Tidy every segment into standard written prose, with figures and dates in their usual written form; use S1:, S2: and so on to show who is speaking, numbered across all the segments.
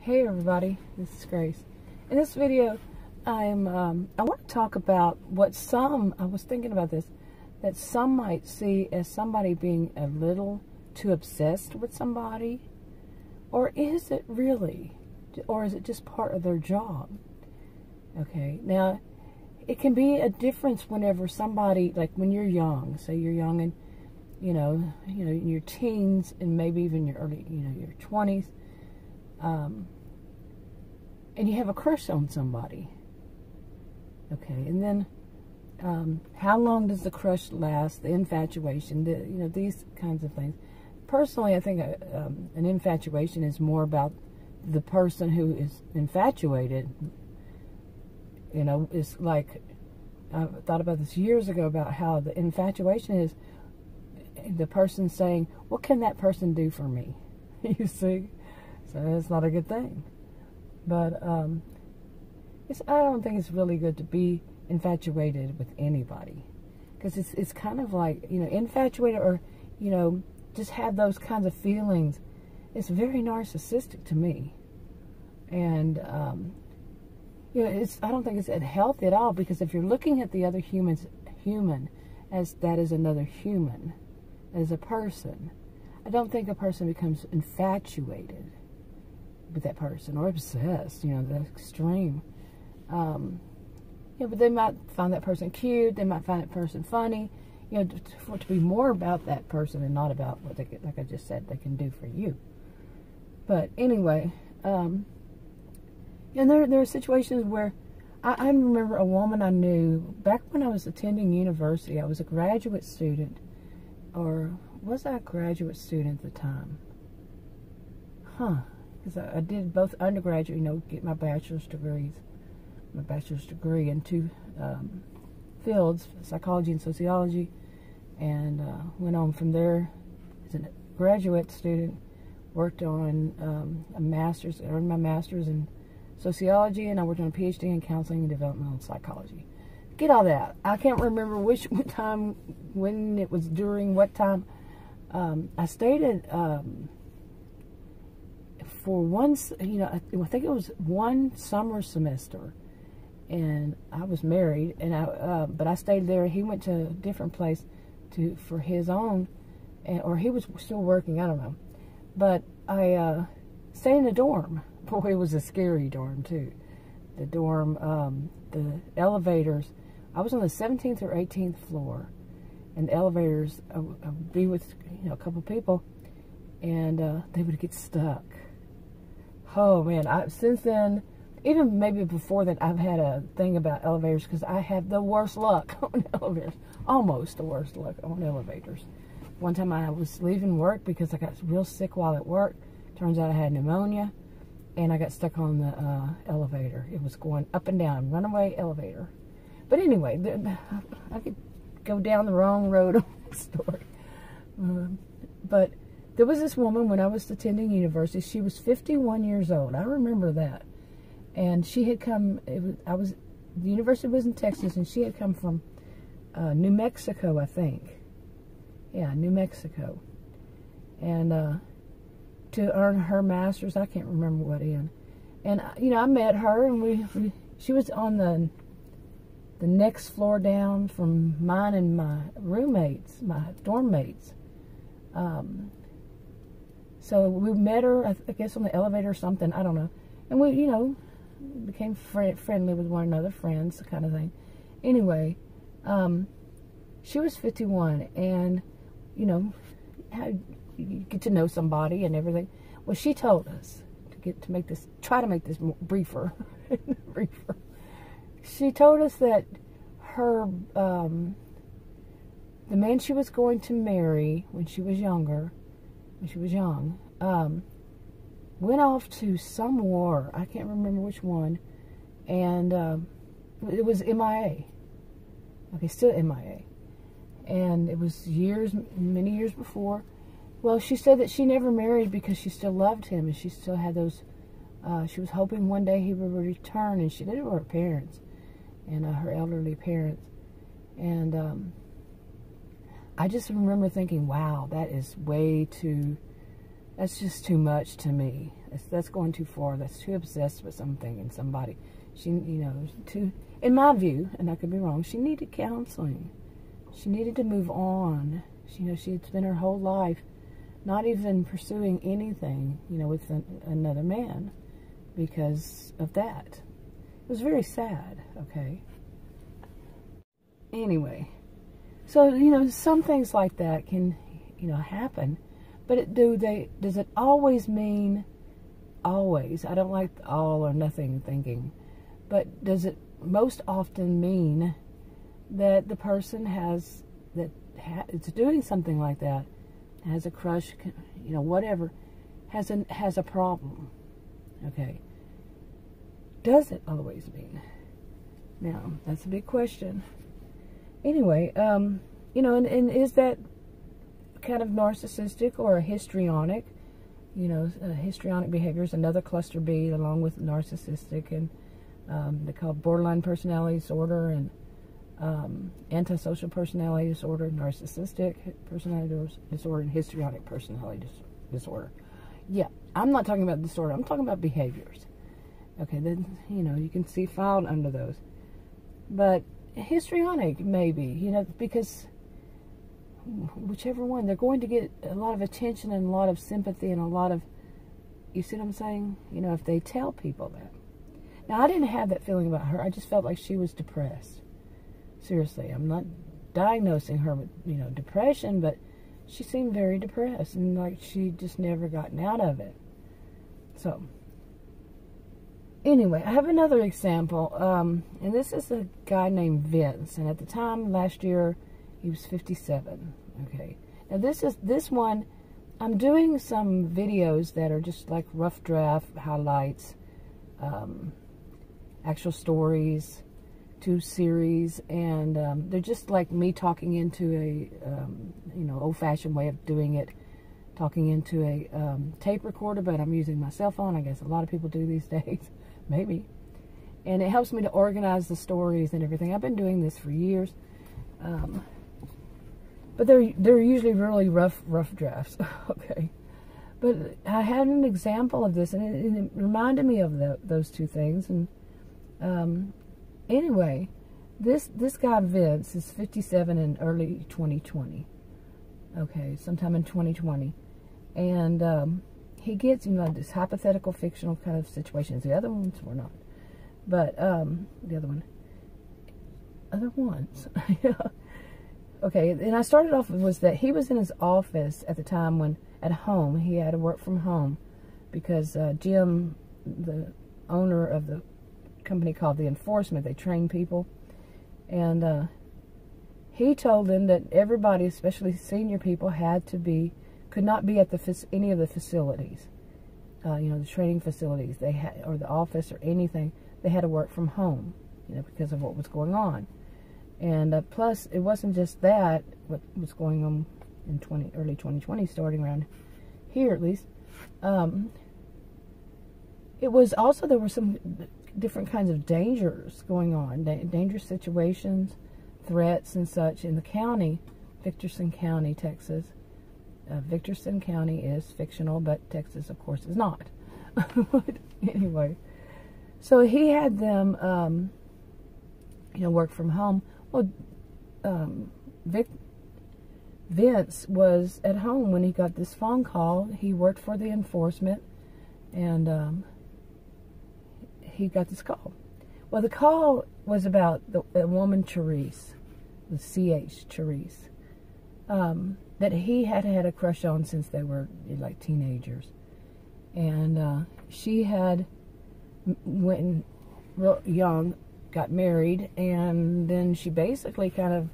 S1: Hey everybody, this is Grace. In this video, I want to talk about what I was thinking about this, that some might see as somebody being a little too obsessed with somebody, or is it really, or is it just part of their job? Okay, now, it can be a difference whenever somebody, like when you're young, say you're young and, in your teens and maybe even your early, your 20s, and you have a crush on somebody. Okay, and then how long does the crush last? The infatuation, these kinds of things. Personally, I think an infatuation is more about the person who is infatuated. It's like, I thought about this years ago about how the infatuation is the person saying, what can that person do for me? You see? So it's not a good thing. But I don't think it's really good to be infatuated with anybody. Because it's kind of like, infatuated or, just have those kinds of feelings. It's very narcissistic to me. And, I don't think it's healthy at all, because if you're looking at the other human as that is another human, as a person, I don't think a person becomes infatuated with that person or obsessed, the extreme. But they might find that person cute, they might find that person funny, for it to be more about that person and not about what they, like I just said, they can do for you. But anyway, and there are situations where I remember a woman I knew back when I was attending university. I was a graduate student, or was I a graduate student at the time? Because I did both undergraduate, get my bachelor's degree in two fields, psychology and sociology, and went on from there as a graduate student, worked on a master's, earned my master's in sociology, and I worked on a PhD in counseling and developmental psychology. Get all that. I can't remember which time, when it was during what time. I stayed at, for one, I think it was one summer semester, and I was married, and but I stayed there. He went to a different place for his own, or he was still working, I don't know. But I stayed in a dorm. Boy, it was a scary dorm too. The dorm, the elevators. I was on the 17th or 18th floor, and the elevators, I would be with a couple people, and they would get stuck. Oh man, since then, even maybe before that, I've had a thing about elevators, because I had the worst luck on elevators. Almost the worst luck on elevators. One time I was leaving work because I got real sick while at work. Turns out I had pneumonia, and I got stuck on the elevator. It was going up and down, runaway elevator. But anyway, I could go down the wrong road on this story. But there was this woman when I was attending university. She was 51 years old. I remember that. And she had come, the university was in Texas, and she had come from New Mexico, I think. Yeah, New Mexico. And to earn her master's, I can't remember what in. And, I met her, and she was on the next floor down from mine and my roommates, my dorm mates. So we met her, I guess, on the elevator or something, I don't know. And we, became friendly with one another, friends, kind of thing. Anyway, she was 51, and, how you get to know somebody and everything. Well, she told us try to make this briefer, briefer. She told us that her, the man she was going to marry when she was young, went off to some war. I can't remember which one. And it was MIA. Okay, still MIA. And it was many years before. Well, she said that she never married because she still loved him, and she still had those, she was hoping one day he would return, and she did it with her parents, and her elderly parents. And I just remember thinking, wow, that is way too That's just too much to me. That's going too far. That's too obsessed with something and somebody. She, in my view, and I could be wrong, she needed counseling. She needed to move on. She had spent her whole life not even pursuing anything, with another man because of that. It was very sad, okay? Anyway, so, some things like that can, happen. But does it always mean always? I don't like all or nothing thinking. But does it most often mean that the person it's doing something like that, has a crush, whatever, has a problem? Okay. Does it always mean? Now, that's a big question. Anyway, and is that kind of narcissistic or a histrionic? Histrionic behavior is another cluster B along with narcissistic, and they call it borderline personality disorder and antisocial personality disorder, narcissistic personality disorder, and histrionic personality disorder. Yeah, I'm not talking about disorder. I'm talking about behaviors. Okay, then, you can see filed under those. But histrionic, maybe, because whichever one, they're going to get a lot of attention and a lot of sympathy and a lot of, you see what I'm saying? If they tell people that. Now, I didn't have that feeling about her. I just felt like she was depressed. Seriously, I'm not diagnosing her with, depression, but she seemed very depressed and like she just never gotten out of it. So, anyway, I have another example, and this is a guy named Vince, and at the time last year, he was 57. Okay, now this one, I'm doing some videos that are just like rough draft highlights, actual stories, 2 series, and they're just like me talking into a old-fashioned way of doing it, talking into a tape recorder, but I'm using my cell phone. I guess a lot of people do these days, maybe, and it helps me to organize the stories and everything. I've been doing this for years, but they're usually really rough drafts. Okay, but I had an example of this, and it reminded me of those 2 things, and anyway, this guy Vince is 57 in early 2020. Okay, sometime in 2020, and he gets this hypothetical fictional kind of situations. The other ones were not, but the other ones. Okay, and I started off was that he was in his office at the time when at home he had to work from home because Jim, the owner of the company called The Enforcement, they train people, and he told them that everybody, especially senior people, could not be at any of the facilities, the training facilities they had, or the office or anything. They had to work from home, because of what was going on. And plus, it wasn't just that, what was going on in early 2020, starting around here at least. It was also, there were some different kinds of dangers going on, dangerous situations, threats and such in the county, Victorson County, Texas. Victorson County is fictional, but Texas, of course, is not. Anyway, so he had them, work from home. Well, Vince was at home when he got this phone call. He worked for The Enforcement, and he got this call. Well, the call was about a woman, Therese, with CH, Therese, that he had had a crush on since they were like teenagers. And she had, went real young, got married, and then she basically kind of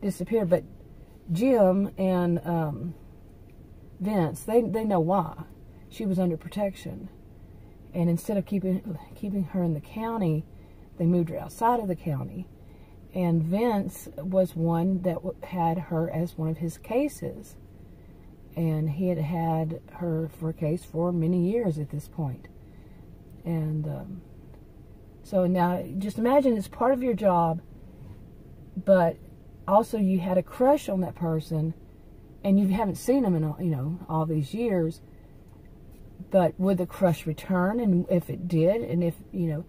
S1: disappeared. But Jim and Vince, they know why. She was under protection. And instead of keeping her in the county, they moved her outside of the county. And Vince was one that had her as one of his cases. And he had had her for a case for many years at this point. And so now, just imagine it's part of your job, but also you had a crush on that person, and you haven't seen them in all these years. But would the crush return? And if it did, and if, you know,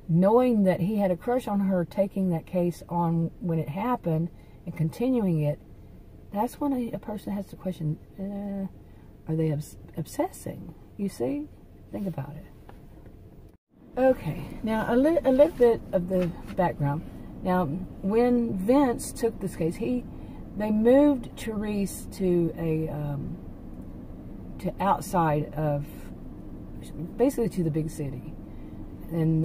S1: knowing that he had a crush on her, taking that case on when it happened and continuing it, that's when a person has to question, are they obsessing? You see? Think about it. Okay, now a little bit of the background. Now, when Vince took this case, they moved Therese to outside of, basically to the big city. And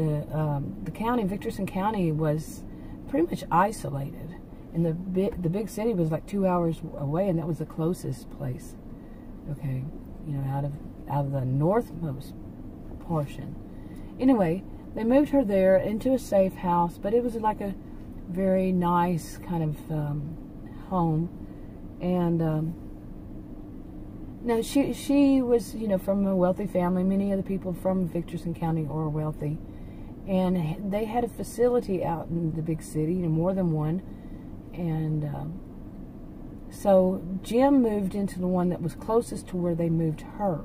S1: the county, Victorson County, was pretty much isolated. And the big city was like 2 hours away, and that was the closest place. Okay, you know, out of the northmost portion. Anyway, they moved her there into a safe house, but it was like a very nice kind of home. And now she was, you know, from a wealthy family. Many of the people from Victorson County are wealthy, and they had a facility out in the big city, you know, more than one. And so Jim moved into the one that was closest to where they moved her.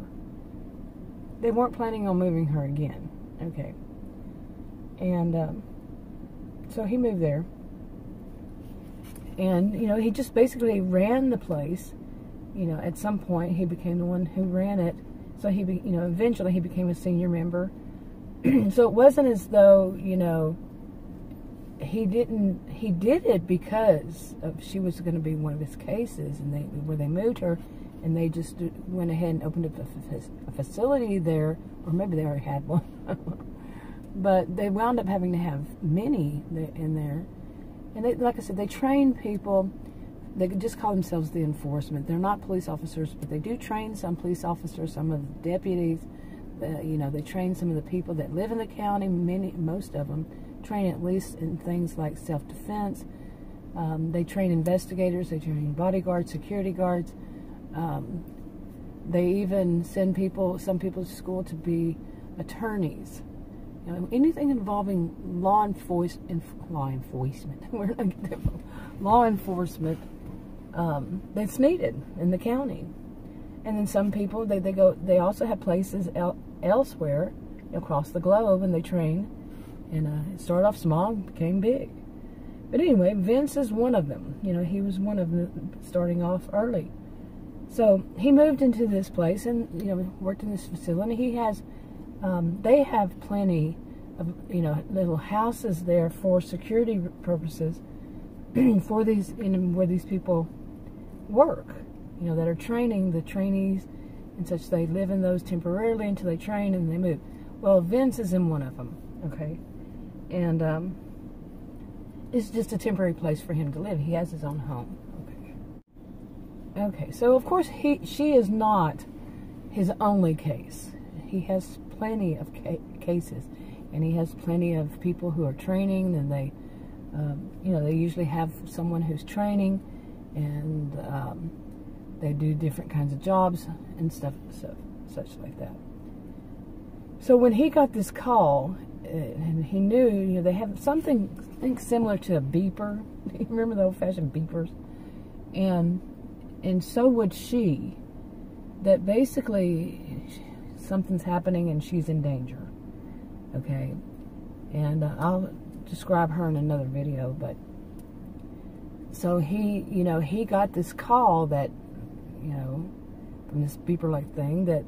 S1: They weren't planning on moving her again. Okay. And so he moved there. And, you know, he just basically ran the place. You know, at some point he became the one who ran it. So he, you know, eventually he became a senior member. So it wasn't as though, you know, he did it because she was going to be one of his cases, and where they moved her, and they just went ahead and opened up a facility there, or maybe they already had one. But they wound up having to have many in there. And they, like I said, they train people. They just call themselves the enforcement. They're not police officers, but they do train some police officers, some of the deputies. You know, they train some of the people that live in the county. Most of them train at least in things like self-defense. They train investigators. They train bodyguards, security guards. They even send some people to school to be attorneys. You know, anything involving law enforcement, that's needed in the county. And then some people, they also have places elsewhere across the globe, and they train. And it started off small, became big. But anyway, Vince is one of them. You know, he was one of them starting off early. So he moved into this place and, you know, worked in this facility. He has, they have plenty of, you know, little houses there for security purposes for these, where these people work, you know, that are training, the trainees and such. They live in those temporarily until they train and they move. Well, Vince is in one of them, okay? And it's just a temporary place for him to live. He has his own home. Okay, so of course she is not his only case. He has plenty of cases, and he has plenty of people who are training, and they, you know, they usually have someone who's training, and they do different kinds of jobs and stuff, such like that. So when he got this call, and he knew, you know, they have something, I think, similar to a beeper. You remember the old-fashioned beepers? And so would she, that basically something's happening and she's in danger, okay? And I'll describe her in another video, but so he, you know, he got this call that, you know, from this beeper-like thing that,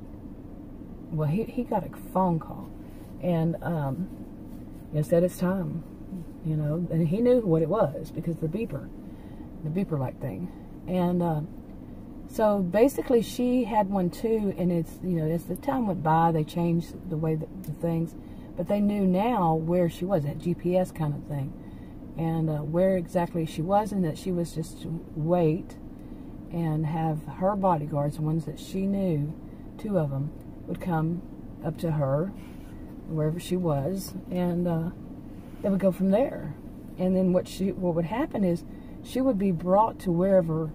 S1: well, he got a phone call, and it said it's time, you know, and he knew what it was because the beeper-like thing. And so basically she had one too, and it's, you know, as the time went by, they changed the way that the things, but they knew now where she was, that GPS kind of thing, and where exactly she was, and that she was just to wait and have her bodyguards, the ones that she knew, 2 of them, would come up to her, wherever she was, and they would go from there. And then what would happen is she would be brought to wherever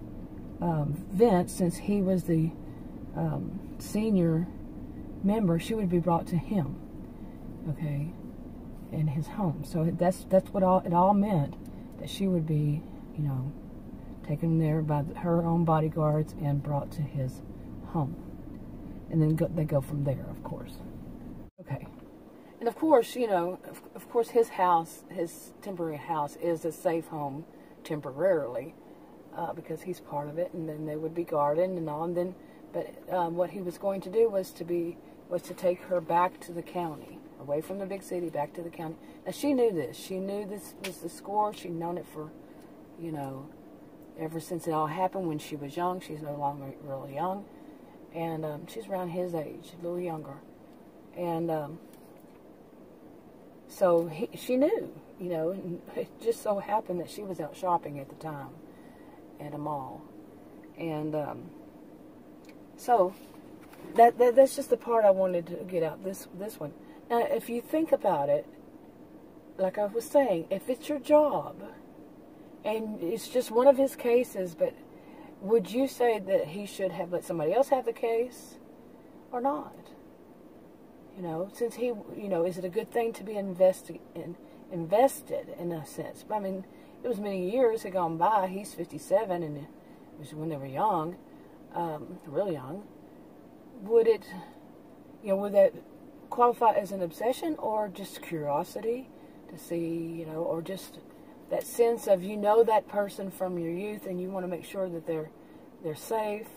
S1: Vince, since he was the senior member, she would be brought to him, okay, in his home. So that's what it all meant, that she would be, you know, taken there by her own bodyguards and brought to his home. and then they go from there, of course. Okay. And of course, you know, of course his house, his temporary house, is a safe home temporarily, because he's part of it, and then they would be guarded and all, and then, but what he was going to do was to take her back to the county, away from the big city, back to the county. Now, she knew this. She knew this was the score. She'd known it for, you know, ever since it all happened when she was young. She's no longer really young, and she's around his age, a little younger. And so she knew, you know, and it just so happened that she was out shopping at the time at a mall. And so that's just the part I wanted to get out, this one. Now, if you think about it, like I was saying, if it's your job, and it's just one of his cases, but would you say that he should have let somebody else have the case or not? You know, since he, you know, is it a good thing to be invested in a sense? I mean, it was many years had gone by. He's 57, and it was when they were young, really young. Would it, you know, would that qualify as an obsession or just curiosity to see, you know, or just that sense of, you know, that person from your youth and you want to make sure that they're safe?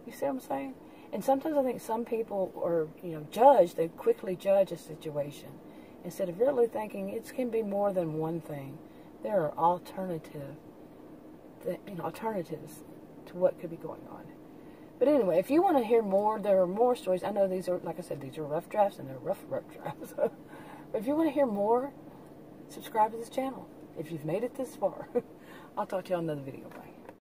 S1: You see what I'm saying? And sometimes I think some people are, you know, they quickly judge a situation instead of really thinking it can be more than one thing. There are alternatives to what could be going on. But anyway, if you want to hear more, there are more stories. I know these are, like I said, these are rough drafts, and they're rough drafts. But if you want to hear more, subscribe to this channel. If you've made it this far, I'll talk to you on another video. Bye.